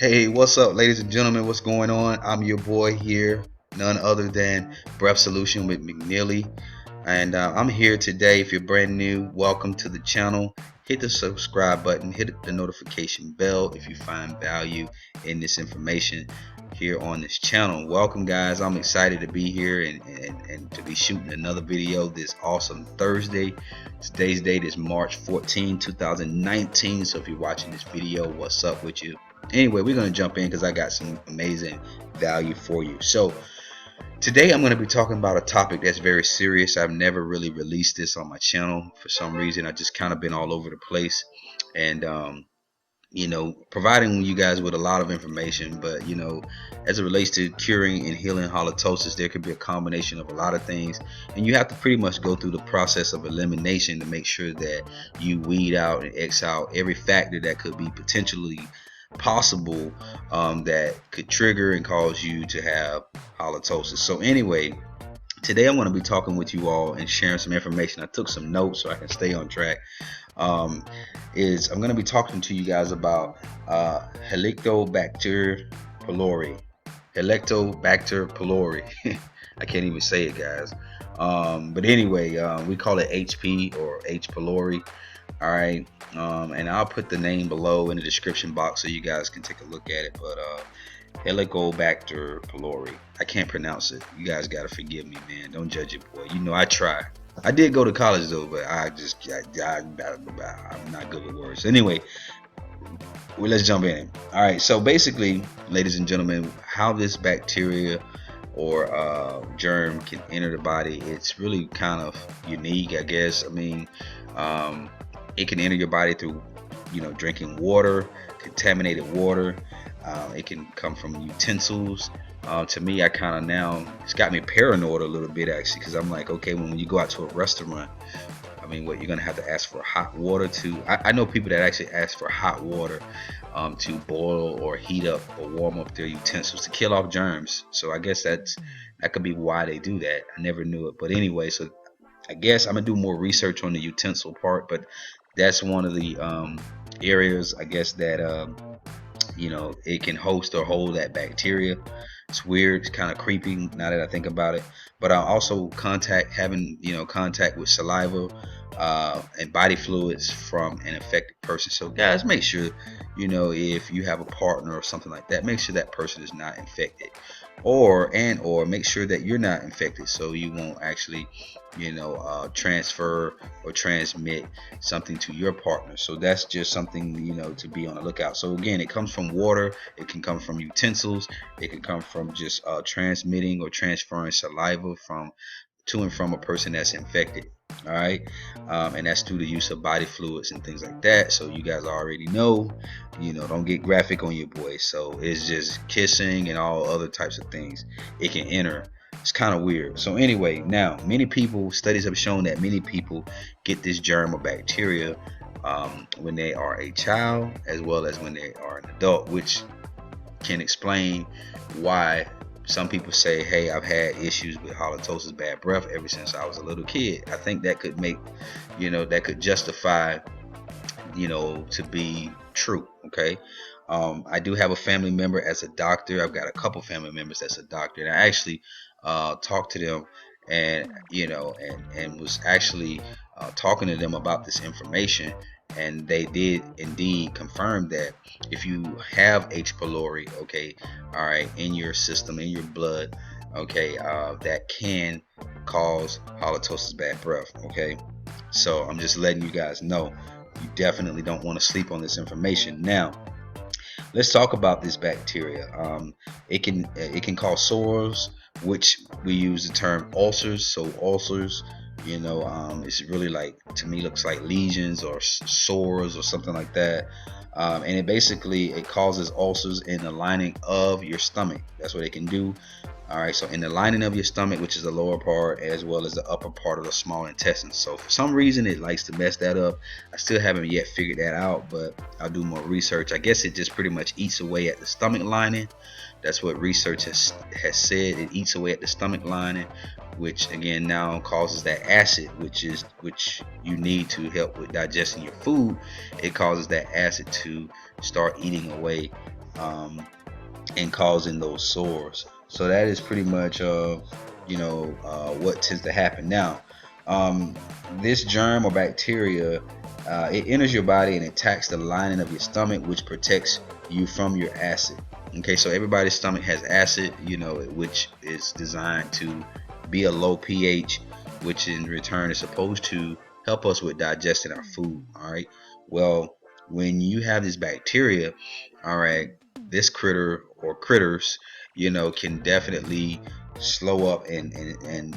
Hey, what's up, ladies and gentlemen? What's going on? I'm your boy here, none other than Breath Solution with McNeely. And I'm here today. If you're brand new, welcome to the channel. Hit the subscribe button, hit the notification bell if you find value in this information here on this channel. Welcome, guys. I'm excited to be here and to be shooting another video this awesome Thursday. Today's date is March 14, 2019. So if you're watching this video, what's up with you? Anyway, we're going to jump in because I got some amazing value for you. So today I'm going to be talking about a topic that's very serious. I've never really released this on my channel for some reason. I just kind of been all over the place and providing you guys with a lot of information. But as it relates to curing and healing halitosis, there could be a combination of a lot of things, and you have to pretty much go through the process of elimination to make sure that you weed out and X out every factor that could be potentially possible that could trigger and cause you to have halitosis. So anyway, today I'm going to be talking with you all and sharing some information. I took some notes so I can stay on track. I'm going to be talking to you guys about Helicobacter Pylori. Helicobacter Pylori. I can't even say it, guys. But anyway, we call it HP or H. pylori. All right, and I'll put the name below in the description box so you guys can take a look at it. But Helicobacter Pylori, I can't pronounce it. You guys gotta forgive me, man. Don't judge it, boy. I try. I did go to college though, but I'm not good with words. Anyway, let's jump in. All right, so basically, ladies and gentlemen, how this bacteria or germ can enter the body, it's really kind of unique, I guess. I mean, it can enter your body through, drinking water, contaminated water. It can come from utensils. To me, it's got me paranoid a little bit actually, because I'm like, okay, when you go out to a restaurant, I mean, what, you're gonna have to ask for hot water to? I know people that actually ask for hot water to boil or heat up or warm up their utensils to kill off germs. So I guess that could be why they do that. I never knew it, but anyway, so I guess I'm gonna do more research on the utensil part, but that's one of the areas, I guess, that it can host or hold that bacteria. It's weird. It's kind of creepy now that I think about it. But I also having contact with saliva and body fluids from an infected person. So guys, make sure if you have a partner or something like that, make sure that person is not infected, or make sure that you're not infected, so you won't actually transfer or transmit something to your partner. So that's just something to be on the lookout. So again, it comes from water, it can come from utensils, it can come from just transmitting or transferring saliva to and from a person that's infected. All right, and that's through the use of body fluids and things like that. So you guys already know, don't get graphic on your boy. So it's just kissing and all other types of things it can enter. It's kind of weird. So anyway, now studies have shown that many people get this germ or bacteria when they are a child as well as when they are an adult, which can explain why some people say, hey, I've had issues with halitosis, bad breath, ever since I was a little kid. I think that could make, that could justify, to be true. Okay. I do have a family member as a doctor. I've got a couple family members that's a doctor, and I actually talked to them and was actually talking to them about this information, and they did indeed confirm that if you have H. pylori, okay, all right, in your system, in your blood, okay, that can cause halitosis, bad breath. Okay, so I'm just letting you guys know, you definitely don't want to sleep on this information. Now let's talk about this bacteria. It can cause sores, which we use the term ulcers. So ulcers, it's really, like, to me, looks like lesions or sores or something like that. And it causes ulcers in the lining of your stomach. That's what it can do. All right, so in the lining of your stomach, which is the lower part, as well as the upper part of the small intestine. So for some reason, it likes to mess that up. I still haven't yet figured that out, but I'll do more research. I guess it just pretty much eats away at the stomach lining. That's what research has said. It eats away at the stomach lining, which again now causes that acid, which you need to help with digesting your food. It causes that acid to start eating away and causing those sores. So that is pretty much what tends to happen. Now, um, this germ or bacteria, it enters your body and attacks the lining of your stomach, which protects you from your acid. Okay, so everybody's stomach has acid, which is designed to be a low pH, which in return is supposed to help us with digesting our food. All right. Well, when you have this bacteria, all right, this critter or critters, can definitely slow up and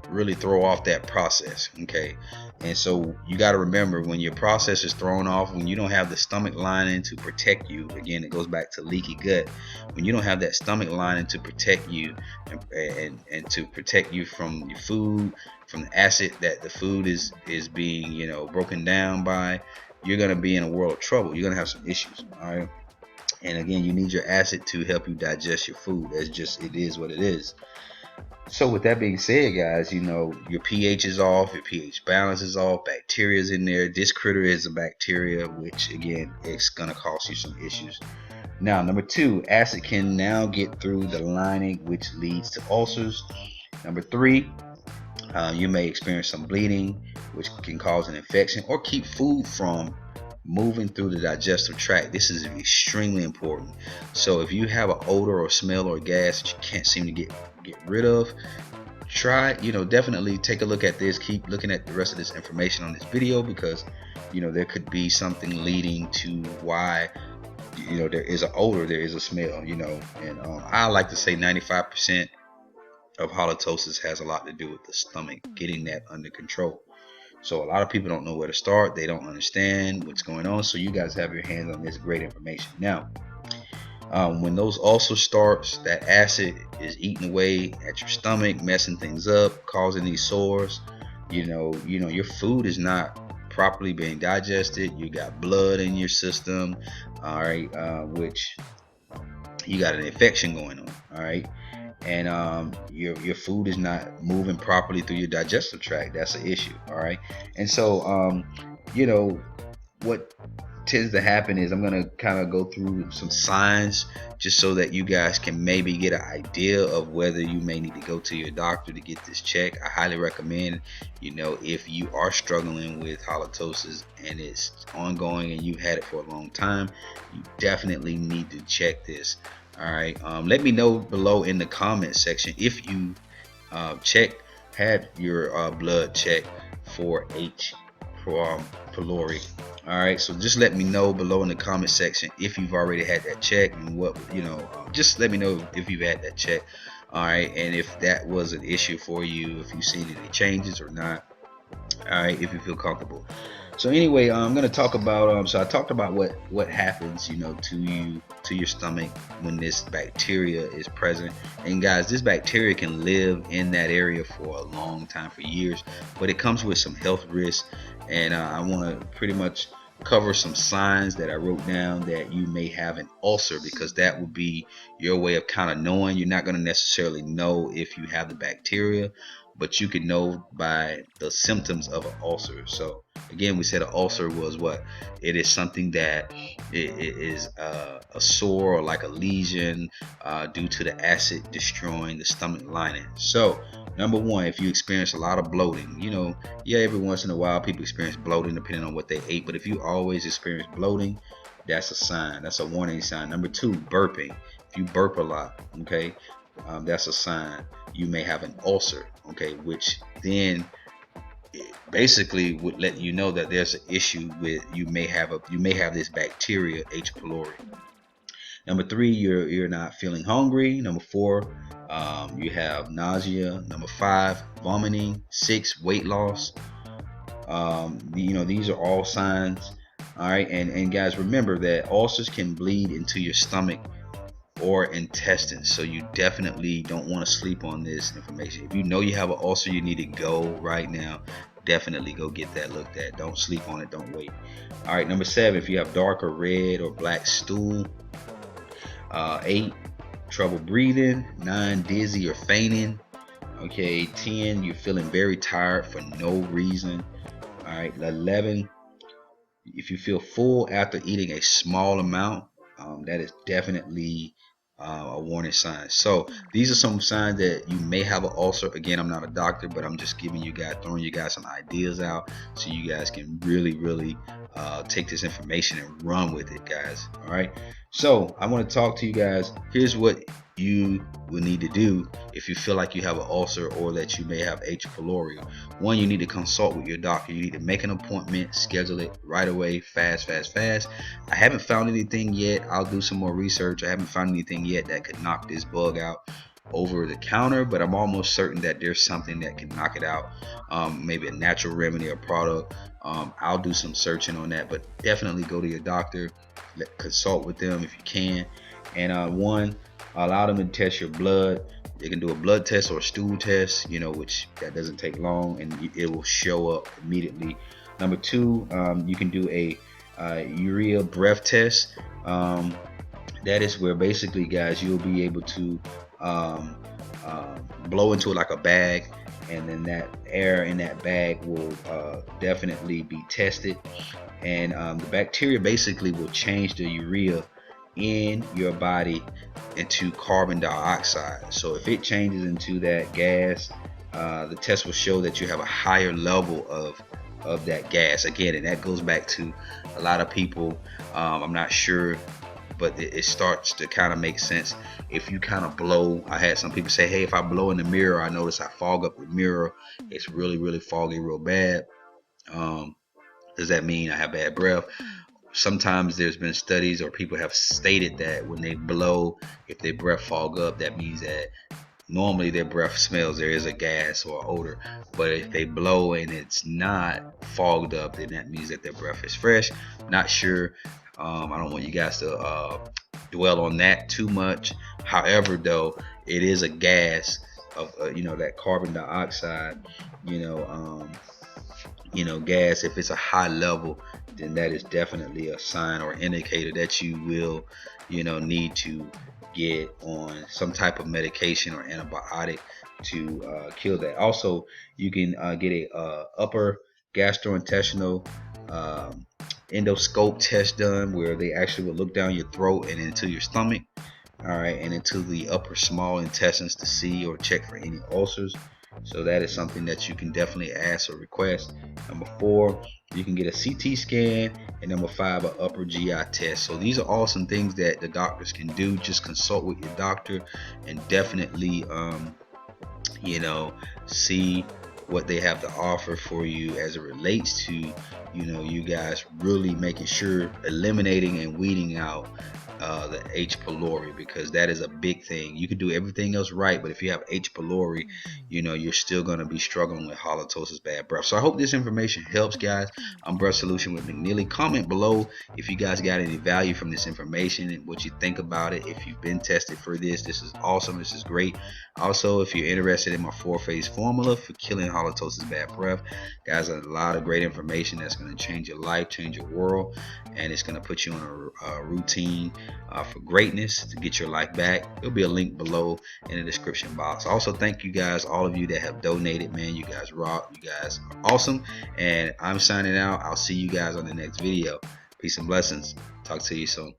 really throw off that process. Okay. And so you got to remember, when your process is thrown off, when you don't have the stomach lining to protect you, again, it goes back to leaky gut. When you don't have that stomach lining to protect you and to protect you from your food, from the acid that the food is being, broken down by, you're going to be in a world of trouble. You're going to have some issues. All right. And again, you need your acid to help you digest your food. It is what it is. So with that being said, guys, your pH is off, your pH balance is off, bacteria is in there. This critter is a bacteria, which again, it's going to cause you some issues. Now, number 2, acid can now get through the lining, which leads to ulcers. Number 3, you may experience some bleeding, which can cause an infection or keep food from moving through the digestive tract. This is extremely important. So if you have an odor or smell or gas that you can't seem to get rid of, try, definitely take a look at this. Keep looking at the rest of this information on this video, because there could be something leading to why there is an odor, there is a smell, and I like to say 95% of halitosis has a lot to do with the stomach, getting that under control. So a lot of people don't know where to start. They don't understand what's going on. So you guys have your hands on this great information. Now, when those ulcers starts, that acid is eating away at your stomach, messing things up, causing these sores. Your food is not properly being digested. You got blood in your system, all right, which you got an infection going on, all right. And your food is not moving properly through your digestive tract. That's an issue, all right. And so what tends to happen is, I'm going to kind of go through some signs just so that you guys can maybe get an idea of whether you may need to go to your doctor to get this checked. I highly recommend, if you are struggling with halitosis and it's ongoing and you've had it for a long time, you definitely need to check this. All right. Let me know below in the comment section if you had your blood checked for H. pylori. All right, so just let me know below in the comment section if you've already had that check, and what just let me know if you've had that check. All right, and if that was an issue for you, if you've seen any changes or not. All right, if you feel comfortable. So anyway, I'm going to talk about so I talked about what happens to your stomach when this bacteria is present. And guys, this bacteria can live in that area for a long time, for years, but it comes with some health risks. And I want to pretty much cover some signs that I wrote down that you may have an ulcer, because that would be your way of kind of knowing. You're not going to necessarily know if you have the bacteria, but you can know by the symptoms of an ulcer. So again, we said an ulcer was what? It is something that it is a sore or like a lesion due to the acid destroying the stomach lining. So number 1, if you experience a lot of bloating, every once in a while people experience bloating depending on what they ate, but if you always experience bloating, that's a sign. That's a warning sign. Number 2, burping. If you burp a lot, okay, that's a sign you may have an ulcer, okay, which then basically would let you know that there's an issue with you may have this bacteria, H. pylori. Number 3, you're not feeling hungry. Number 4, you have nausea. Number 5, vomiting. 6, weight loss. These are all signs. All right, and guys, remember that ulcers can bleed into your stomach or intestines, so you definitely don't want to sleep on this information. If you know you have an ulcer, you need to go right now. Definitely go get that looked at. Don't sleep on it. Don't wait. All right, number 7, if you have dark or red or black stool. 8, trouble breathing. 9, dizzy or fainting. Okay, 10, you're feeling very tired for no reason. All right, 11, If you feel full after eating a small amount, that is definitely a warning sign. So these are some signs that you may have an ulcer. Again, I'm not a doctor, but I'm just giving you guys, throwing you guys some ideas out so you guys can really take this information and run with it, guys. All right. So I want to talk to you guys. Here's what you will need to do if you feel like you have an ulcer or that you may have H. pylori. One, you need to consult with your doctor. You need to make an appointment, schedule it right away, fast. I haven't found anything yet. I'll do some more research. I haven't found anything yet that could knock this bug out over the counter, but I'm almost certain that there's something that can knock it out. Maybe a natural remedy or product. I'll do some searching on that, but definitely go to your doctor, consult with them if you can, and one, allow them to test your blood. They can do a blood test or a stool test, which that doesn't take long, and it will show up immediately. Number two, you can do a urea breath test. That is where basically, guys, you'll be able to blow into it like a bag, and then that air in that bag will definitely be tested, and the bacteria basically will change the urea in your body into carbon dioxide. So if it changes into that gas, the test will show that you have a higher level of that gas. Again, and that goes back to a lot of people, I'm not sure, but it starts to kind of make sense. If you kind of blow, I had some people say, hey, if I blow in the mirror, I notice I fog up the mirror. It's really foggy, real bad. Does that mean I have bad breath? Sometimes there's been studies or people have stated that when they blow, if their breath fog up, that means that normally their breath smells, there is a gas or odor. But if they blow and it's not fogged up, then that means that their breath is fresh. Not sure. I don't want you guys to dwell on that too much. However, though, it is a gas of that carbon dioxide, gas. If it's a high level, then that is definitely a sign or indicator that you will, need to get on some type of medication or antibiotic to kill that. Also, you can get a upper gastrointestinal endoscope test done, where they actually will look down your throat and into your stomach, all right, and into the upper small intestines to see or check for any ulcers. So that is something that you can definitely ask or request. Number 4, you can get a CT scan, and number 5, an upper GI test. So these are all some things that the doctors can do. Just consult with your doctor and definitely see what they have to offer for you as it relates to you guys really making sure eliminating and weeding out the H. pylori, because that is a big thing. You can do everything else right, but if you have H. pylori, you're still going to be struggling with halitosis, bad breath. So I hope this information helps, guys. I'm Breath Solution with McNeely. Comment below if you guys got any value from this information and what you think about it. If you've been tested for this is awesome. This is great. Also, if you're interested in my 4-phase formula for killing halitosis, bad breath, guys, a lot of great information that's going to change your life, change your world, and it's going to put you on a routine for greatness to get your life back. There'll be a link below in the description box. Also, thank you guys, all of you that have donated, man. You guys rock. You guys are awesome. And I'm signing out. I'll see you guys on the next video. Peace and blessings. Talk to you soon.